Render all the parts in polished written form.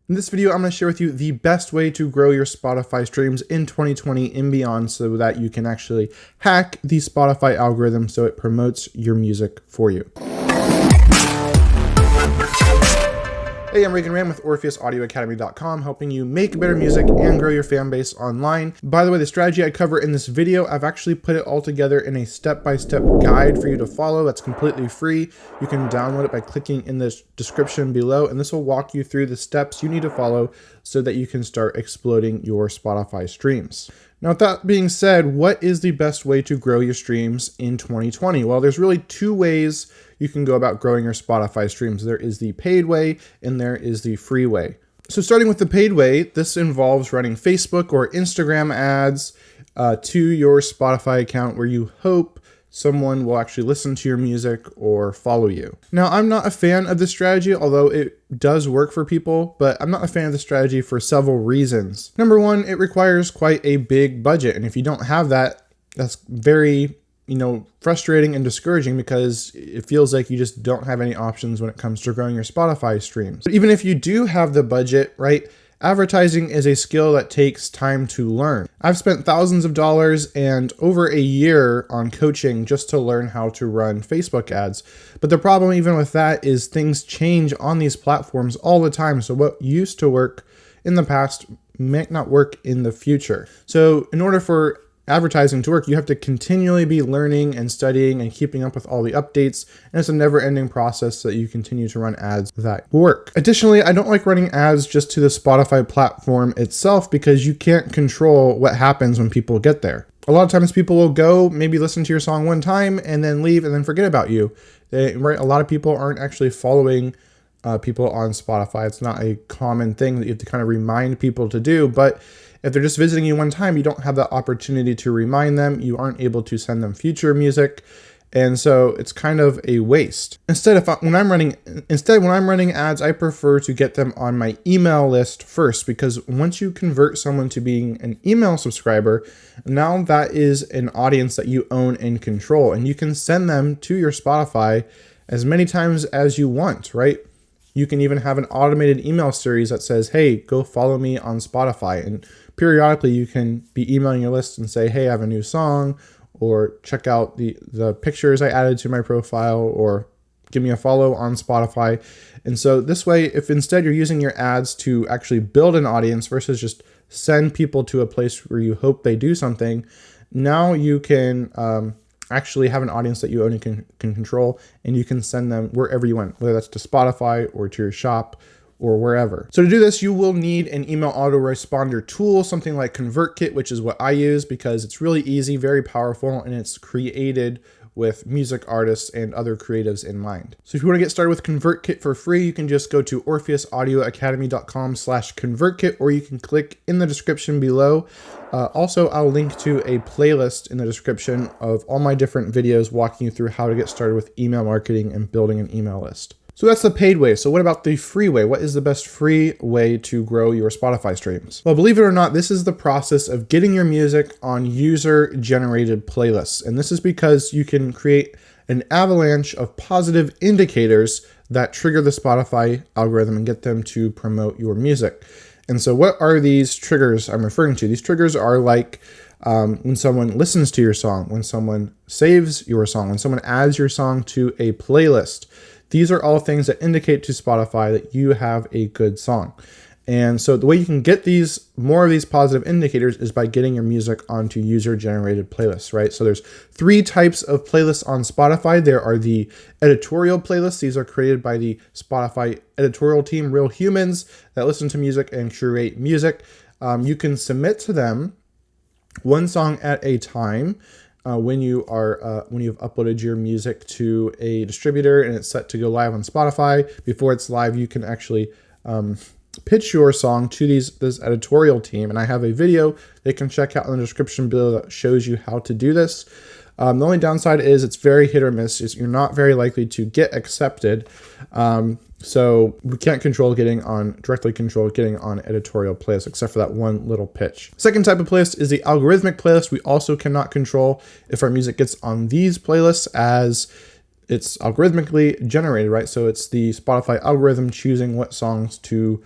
In this video, I'm going to share with you the best way to grow your Spotify streams in 2020 and beyond so that you can actually hack the Spotify algorithm so it promotes your music for you. Hey, I'm Reagan Ram with OrpheusAudioAcademy.com, helping you make better music and grow your fan base online. By the way, the strategy I cover in this video, I've actually put it all together in a step-by-step guide for you to follow. That's completely free. You can download it by clicking in the description below, and this will walk you through the steps you need to follow so that you can start exploding your Spotify streams. Now, with that being said, what is the best way to grow your streams in 2020? Well, there's really two ways you can go about growing your Spotify streams. There is the paid way and there is the free way. So starting with the paid way, this involves running Facebook or Instagram ads to your Spotify account where you hope someone will actually listen to your music or follow you. Now, I'm not a fan of this strategy, although it does work for people, but I'm not a fan of the strategy for several reasons. Number one, it requires quite a big budget. And if you don't have that, that's very, frustrating and discouraging because it feels like you just don't have any options when it comes to growing your Spotify streams. But even if you do have the budget, right? Advertising is a skill that takes time to learn. I've spent thousands of dollars and over a year on coaching just to learn how to run Facebook ads. But the problem even with that is things change on these platforms all the time. So what used to work in the past might not work in the future. So in order for advertising to work, you have to continually be learning and studying and keeping up with all the updates. And it's a never-ending process that you continue to run ads that work. Additionally, I don't like running ads just to the Spotify platform itself because you can't control what happens when people get there. A lot of times people will go, maybe listen to your song one time and then leave and then forget about you. Right? A lot of people aren't actually following people on Spotify. It's not a common thing that you have to kind of remind people to do, but if they're just visiting you one time, you don't have that opportunity to remind them. You aren't able to send them future music. And so it's kind of a waste. Instead, when I'm running ads, I prefer to get them on my email list first, because once you convert someone to being an email subscriber, now that is an audience that you own and control, and you can send them to your Spotify as many times as you want, right? You can even have an automated email series that says, hey, go follow me on Spotify. And periodically you can be emailing your list and say, hey, I have a new song, or check out the pictures I added to my profile, or give me a follow on Spotify. And so this way, if instead you're using your ads to actually build an audience versus just send people to a place where you hope they do something, now you can actually have an audience that you own and can control, and you can send them wherever you want, whether that's to Spotify or to your shop or wherever. So to do this, you will need an email autoresponder tool, something like ConvertKit, which is what I use because it's really easy, very powerful, and it's created with music artists and other creatives in mind. So if you want to get started with ConvertKit for free, you can just go to OrpheusAudioAcademy.com/ConvertKit, or you can click in the description below. Also, I'll link to a playlist in the description of all my different videos walking you through how to get started with email marketing and building an email list. So that's the paid way. So what about the free way? What is the best free way to grow your Spotify streams? Well, believe it or not, this is the process of getting your music on user-generated playlists. And this is because you can create an avalanche of positive indicators that trigger the Spotify algorithm and get them to promote your music. And so what are these triggers I'm referring to? These triggers are like when someone listens to your song, when someone saves your song, when someone adds your song to a playlist. These are all things that indicate to Spotify that you have a good song. And so the way you can get more of these positive indicators is by getting your music onto user-generated playlists, right? So there's 3 types of playlists on Spotify. There are the editorial playlists. These are created by the Spotify editorial team, real humans that listen to music and curate music. You can submit to them one song at a time. When you've uploaded your music to a distributor and it's set to go live on Spotify, before it's live, you can actually pitch your song to this editorial team. And I have a video they can check out in the description below that shows you how to do this. The only downside is it's very hit or miss. You're not very likely to get accepted. So we can't directly control getting on editorial playlists, except for that one little pitch. Second type of playlist is the algorithmic playlist. We also cannot control if our music gets on these playlists, as it's algorithmically generated, right? So it's the Spotify algorithm choosing what songs to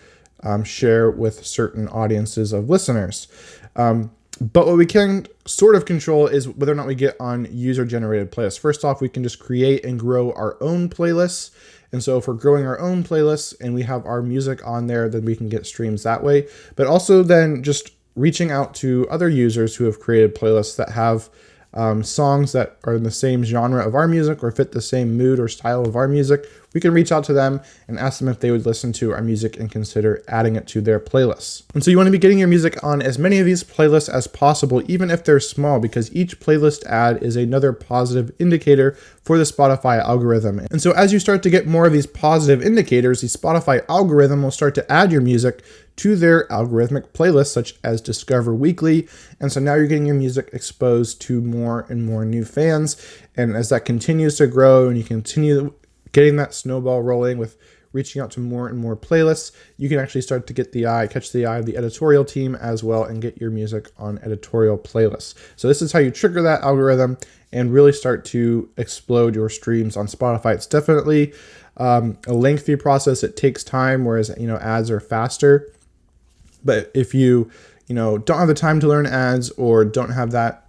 share with certain audiences of listeners. But what we can sort of control is whether or not we get on user-generated playlists. First off, we can just create and grow our own playlists. And so if we're growing our own playlists and we have our music on there, then we can get streams that way. But also then just reaching out to other users who have created playlists that have songs that are in the same genre of our music or fit the same mood or style of our music, we can reach out to them and ask them if they would listen to our music and consider adding it to their playlists. And so you want to be getting your music on as many of these playlists as possible, even if they're small, because each playlist ad is another positive indicator for the Spotify algorithm. And so as you start to get more of these positive indicators, the Spotify algorithm will start to add your music to their algorithmic playlists, such as Discover Weekly. And so now you're getting your music exposed to more and more new fans. And as that continues to grow and you continue getting that snowball rolling with reaching out to more and more playlists, you can actually start to catch the eye of the editorial team as well and get your music on editorial playlists. So this is how you trigger that algorithm and really start to explode your streams on Spotify. It's definitely a lengthy process. It takes time, whereas ads are faster. But if you don't have the time to learn ads or don't have that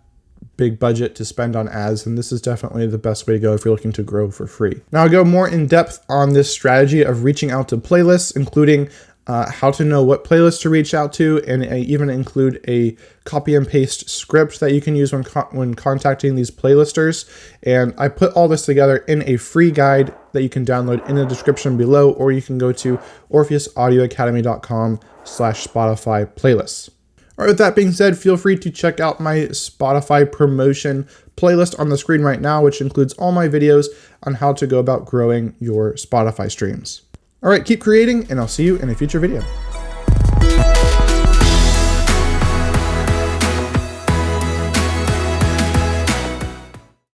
big budget to spend on ads, then this is definitely the best way to go if you're looking to grow for free. Now I'll go more in depth on this strategy of reaching out to playlists, including how to know what playlists to reach out to, and I even include a copy and paste script that you can use when contacting these playlisters. And I put all this together in a free guide that you can download in the description below, or you can go to orpheusaudioacademy.com/Spotify playlists. All right, with that being said, feel free to check out my Spotify promotion playlist on the screen right now, which includes all my videos on how to go about growing your Spotify streams. All right, keep creating, and I'll see you in a future video.